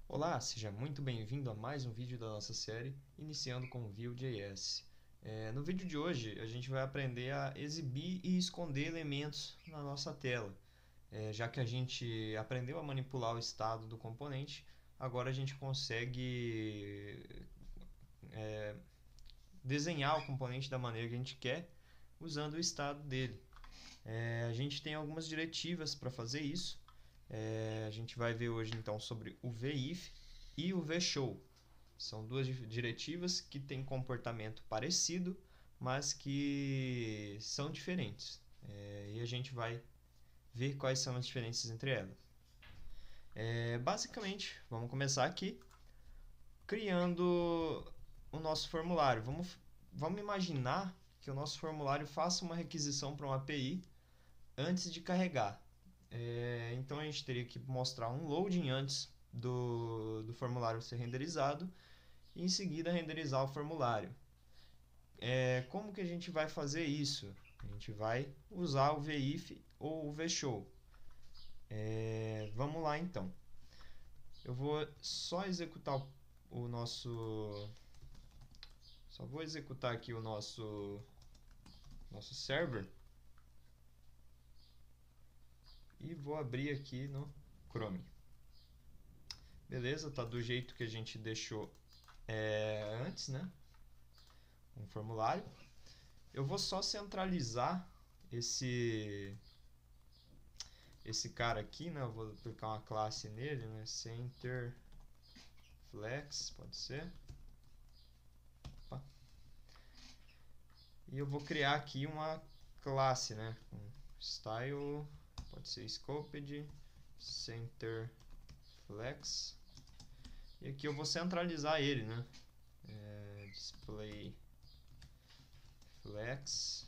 Olá, seja muito bem-vindo a mais um vídeo da nossa série, iniciando com o Vue.js. No vídeo de hoje, a gente vai aprender a exibir e esconder elementos na nossa tela. Já que a gente aprendeu a manipular o estado do componente, agora a gente consegue desenhar o componente da maneira que a gente quer, usando o estado dele. A gente tem algumas diretivas para fazer isso. A gente vai ver hoje então sobre o VIF e o VShow. São duas diretivas que têm comportamento parecido, mas que são diferentes. E a gente vai ver quais são as diferenças entre elas. Basicamente, vamos começar aqui criando o nosso formulário. Vamos imaginar que o nosso formulário faça uma requisição para uma API antes de carregar. Então a gente teria que mostrar um loading antes do formulário ser renderizado e em seguida renderizar o formulário. Como que a gente vai fazer isso? A gente vai usar o VIF ou o VShow. Vamos lá então. Eu vou só executar o nosso... Só vou executar aqui o nosso server. E vou abrir aqui no Chrome. Beleza, tá do jeito que a gente deixou antes, né? Um formulário. Eu vou só centralizar esse cara aqui, né? Eu vou aplicar uma classe nele, né? Center Flex, pode ser. Opa. E eu vou criar aqui uma classe, né? Com style, pode ser scoped, center flex. E aqui eu vou centralizar ele, né? Display flex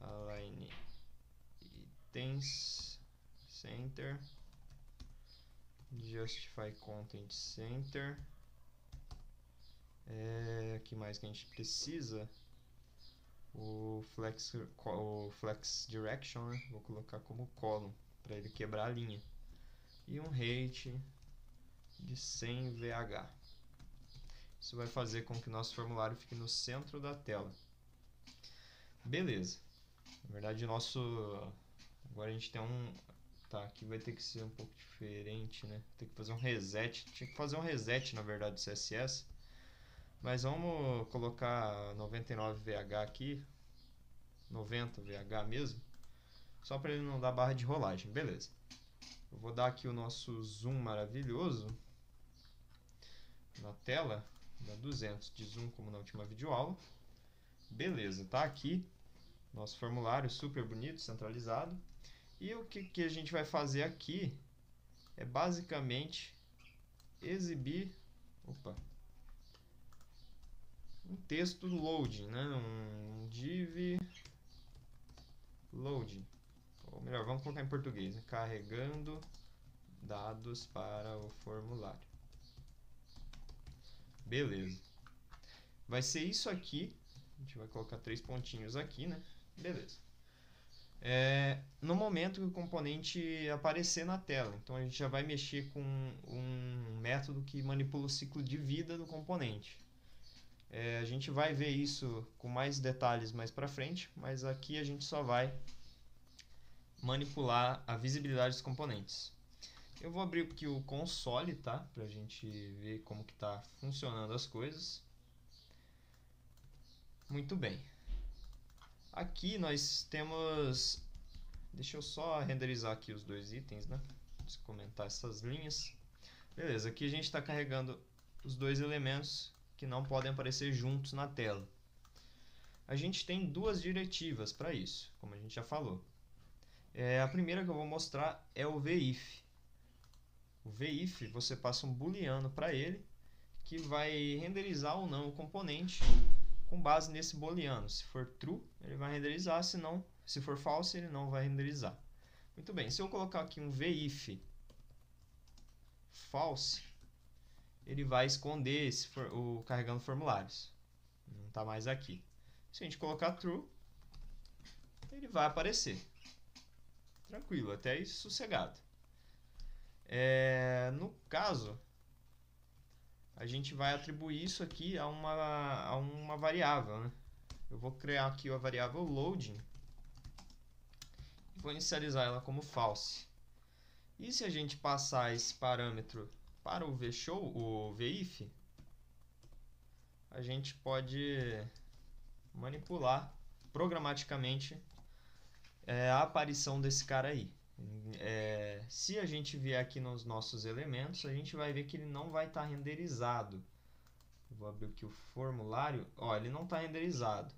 align items center justify content center. Que mais que a gente precisa? O flex direction, né? Vou colocar como column para ele quebrar a linha. E um height de 100 VH. Isso vai fazer com que o nosso formulário fique no centro da tela. Beleza. Na verdade, agora a gente tem um... Tá, aqui vai ter que ser um pouco diferente, né? Tem que fazer um reset. Tinha que fazer um reset, na verdade, do CSS. Mas vamos colocar 99 VH aqui. 90 VH mesmo. Só para ele não dar barra de rolagem. Beleza. Eu vou dar aqui o nosso zoom maravilhoso na tela. Dá 200 de zoom como na última videoaula. Beleza, tá aqui nosso formulário super bonito, centralizado. E o que a gente vai fazer aqui é basicamente exibir um texto loading, né? Um div loading. Ou melhor, vamos colocar em português, né? Carregando dados para o formulário. Beleza. Vai ser isso aqui. A gente vai colocar 3 pontinhos aqui, né? Beleza. No momento que o componente aparecer na tela. Então a gente já vai mexer com um método que manipula o ciclo de vida do componente. A gente vai ver isso com mais detalhes mais para frente, mas aqui a gente só vai manipular a visibilidade dos componentes. Eu vou abrir aqui o console, tá? Pra gente ver como que tá funcionando as coisas. Muito bem. Aqui nós temos... Deixa eu só renderizar aqui os dois itens, né? Deixa eu comentar essas linhas. Beleza, aqui a gente está carregando os dois elementos que não podem aparecer juntos na tela. A gente tem duas diretivas para isso, como a gente já falou. A primeira que eu vou mostrar é o VIF. O VIF, você passa um booleano para ele, que vai renderizar ou não o componente com base nesse booleano. Se for true, ele vai renderizar, se for false, ele não vai renderizar. Muito bem, se eu colocar aqui um VIF false, ele vai esconder o carregando formulários. Não está mais aqui. Se a gente colocar true, ele vai aparecer. Tranquilo, até aí sossegado. No caso, a gente vai atribuir isso aqui a uma variável, né? Eu vou criar aqui a variável loading e vou inicializar ela como false. E se a gente passar esse parâmetro para o vShow, o vIf, a gente pode manipular programaticamente a aparição desse cara aí. Se a gente vier aqui nos nossos elementos, a gente vai ver que ele não vai estar renderizado. Vou abrir aqui o formulário. Ó, ele não está renderizado.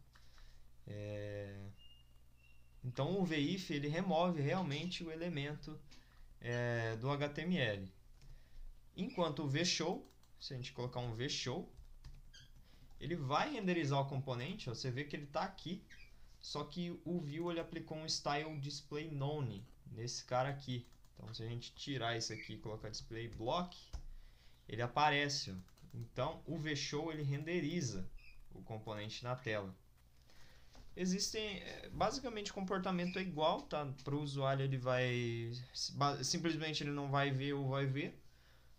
Então o vIf ele remove realmente o elemento do HTML. Enquanto o vShow, se a gente colocar um vShow, ele vai renderizar o componente. Ó, você vê que ele está aqui. Só que o view ele aplicou um style display none nesse cara aqui. Então se a gente tirar isso aqui e colocar display block, ele aparece. Ó. Então o vShow ele renderiza o componente na tela. Existem basicamente o comportamento é igual, tá? Para o usuário ele vai simplesmente ele não vai ver ou vai ver.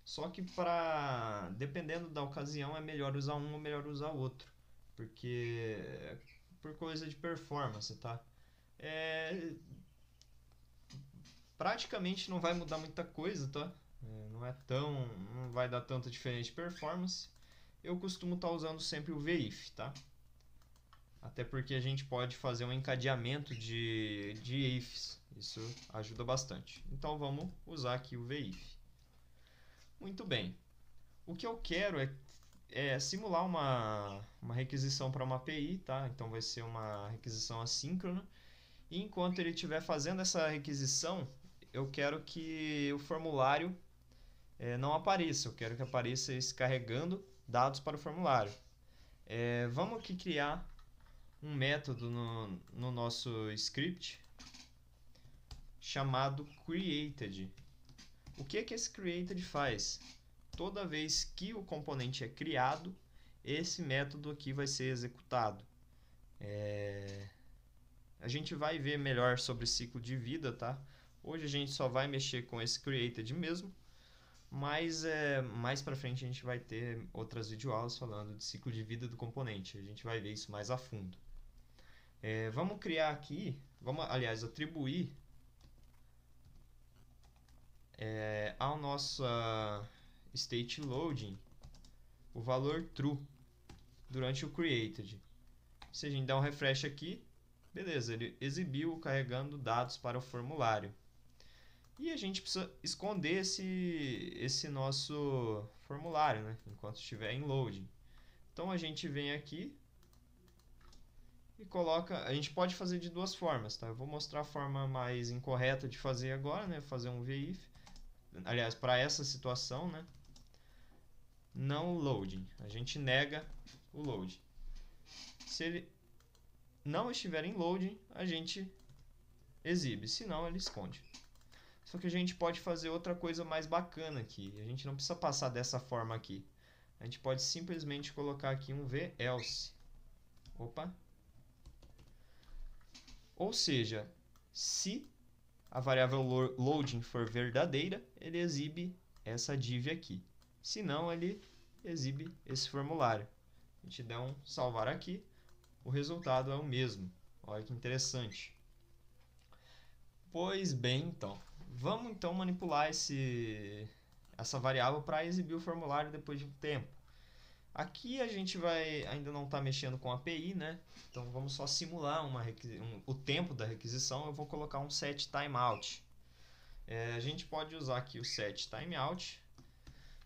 Só que dependendo da ocasião é melhor usar um ou melhor usar outro, porque por coisa de performance, tá? Praticamente não vai mudar muita coisa, tá? Não vai dar tanta diferença de performance. Eu costumo estar usando sempre o vIf, tá? Até porque a gente pode fazer um encadeamento de ifs. Isso ajuda bastante. Então vamos usar aqui o vIf. Muito bem. O que eu quero é simular uma requisição para uma API, tá? Então vai ser uma requisição assíncrona. E enquanto ele estiver fazendo essa requisição, eu quero que o formulário não apareça. Eu quero que apareça esse carregando dados para o formulário. Vamos aqui criar um método no nosso script chamado created. O que esse created faz? Toda vez que o componente é criado, esse método aqui vai ser executado. A gente vai ver melhor sobre ciclo de vida, tá? Hoje a gente só vai mexer com esse created mesmo, mas mais pra frente a gente vai ter outras videoaulas falando de ciclo de vida do componente. A gente vai ver isso mais a fundo. Vamos criar aqui, aliás, atribuir ao nosso state loading o valor true durante o created. Se a gente der um refresh aqui, beleza, ele exibiu carregando dados para o formulário. E a gente precisa esconder esse nosso formulário, né, enquanto estiver em loading. Então a gente vem aqui e coloca. A gente pode fazer de duas formas, tá? Eu vou mostrar a forma mais incorreta de fazer agora, né? Fazer um vIf. Aliás, para essa situação, né? Não loading. A gente nega o load. Se ele não estiver em loading, a gente exibe. Se não, ele esconde. Só que a gente pode fazer outra coisa mais bacana aqui. A gente não precisa passar dessa forma aqui. A gente pode simplesmente colocar aqui um velse. Opa! Ou seja, se a variável loading for verdadeira, ele exibe essa div aqui. Se não, ele exibe esse formulário. A gente der um salvar aqui, o resultado é o mesmo. Olha que interessante. Pois bem, então. Vamos então manipular essa variável para exibir o formulário depois de um tempo. Aqui a gente ainda não está mexendo com a API, né? Então vamos só simular o tempo da requisição. Eu vou colocar um set timeout. A gente pode usar aqui o set timeout.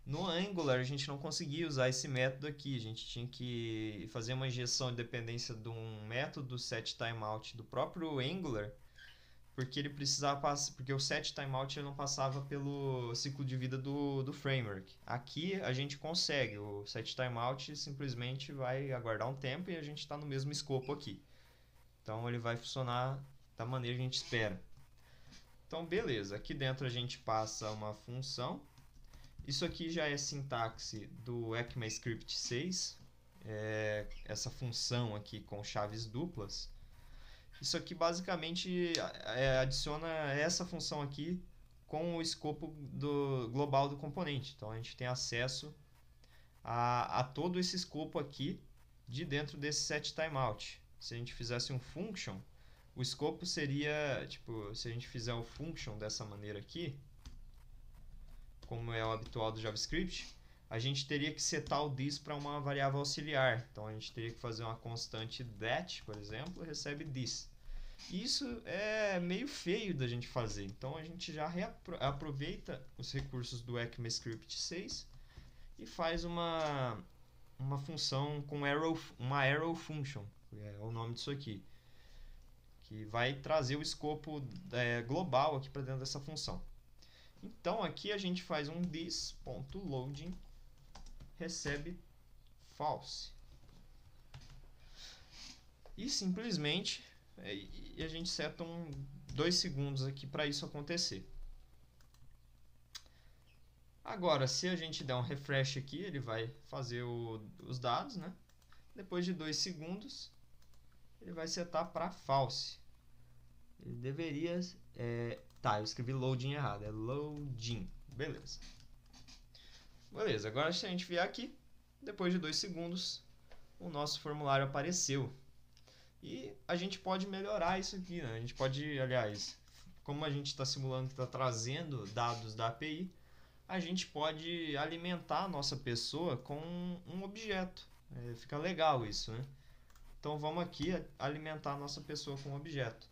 No Angular a gente não conseguia usar esse método aqui. A gente tinha que fazer uma injeção de dependência de um método set timeout do próprio Angular, porque ele precisava porque o set timeout ele não passava pelo ciclo de vida do framework. Aqui a gente consegue, o set timeout simplesmente vai aguardar um tempo e a gente está no mesmo escopo aqui. Então ele vai funcionar da maneira que a gente espera. Então beleza, aqui dentro a gente passa uma função. Isso aqui já é sintaxe do ECMAScript 6, essa função aqui com chaves duplas. Isso aqui basicamente adiciona essa função aqui com o escopo global do componente. Então a gente tem acesso a todo esse escopo aqui de dentro desse set timeout. Se a gente fizesse um function, o escopo seria, tipo, se a gente fizer o function dessa maneira aqui, como é o habitual do JavaScript, a gente teria que setar o this para uma variável auxiliar. Então a gente teria que fazer uma constante that, por exemplo, recebe this. Isso é meio feio da gente fazer, então a gente já aproveita os recursos do ECMAScript 6 e faz uma função com uma arrow function, é o nome disso aqui, que vai trazer o escopo global aqui para dentro dessa função. Então aqui a gente faz um this.loading recebe false e simplesmente a gente seta 2 segundos aqui para isso acontecer. Agora, se a gente der um refresh aqui, ele vai fazer os dados, né? Depois de 2 segundos, ele vai setar para false. Ele deveria... eu escrevi loading errado, é loading. Beleza. Beleza, agora se a gente vier aqui, depois de 2 segundos, o nosso formulário apareceu. E a gente pode melhorar isso aqui, né? A gente pode, aliás, como a gente está simulando que está trazendo dados da API, a gente pode alimentar a nossa pessoa com um objeto. Fica legal isso, né? Então vamos aqui alimentar a nossa pessoa com um objeto.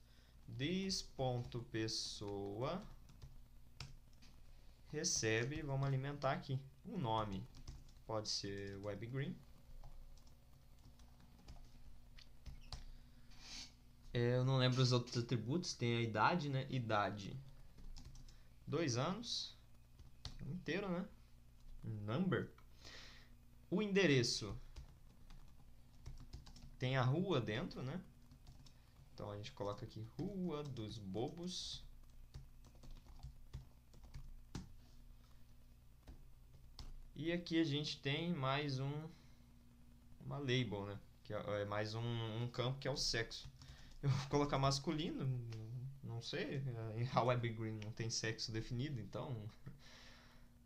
This.pessoa recebe, vamos alimentar aqui um nome. Pode ser WebGreen. Eu não lembro os outros atributos, tem a idade, né? Idade 2 anos, inteiro, né? Number. O endereço tem a rua dentro, né? Então a gente coloca aqui Rua dos Bobos. E aqui a gente tem mais uma label, né? Que é mais um campo que é o sexo. Eu vou colocar masculino, não sei, a WebGreen não tem sexo definido, então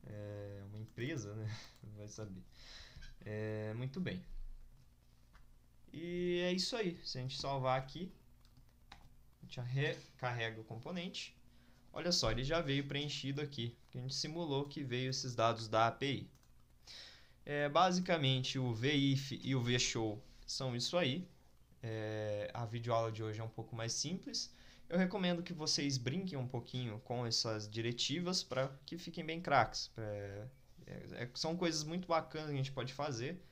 é uma empresa, né? Vai saber. Muito bem. E é isso aí. Se a gente salvar aqui, a gente recarrega o componente. Olha só, ele já veio preenchido aqui, que a gente simulou que veio esses dados da API. Basicamente, o VIF e o VShow são isso aí. A videoaula de hoje é um pouco mais simples. Eu recomendo que vocês brinquem um pouquinho com essas diretivas para que fiquem bem craques. São coisas muito bacanas que a gente pode fazer.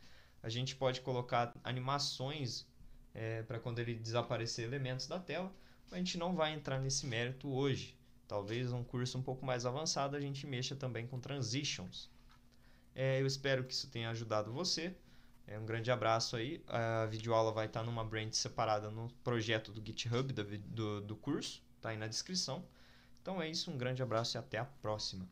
A gente pode colocar animações para quando ele desaparecer elementos da tela. Mas a gente não vai entrar nesse mérito hoje. Talvez um curso um pouco mais avançado a gente mexa também com transitions. Eu espero que isso tenha ajudado você. Um grande abraço aí. A videoaula vai estar numa branch separada no projeto do GitHub do curso. Está aí na descrição. Então é isso, um grande abraço e até a próxima.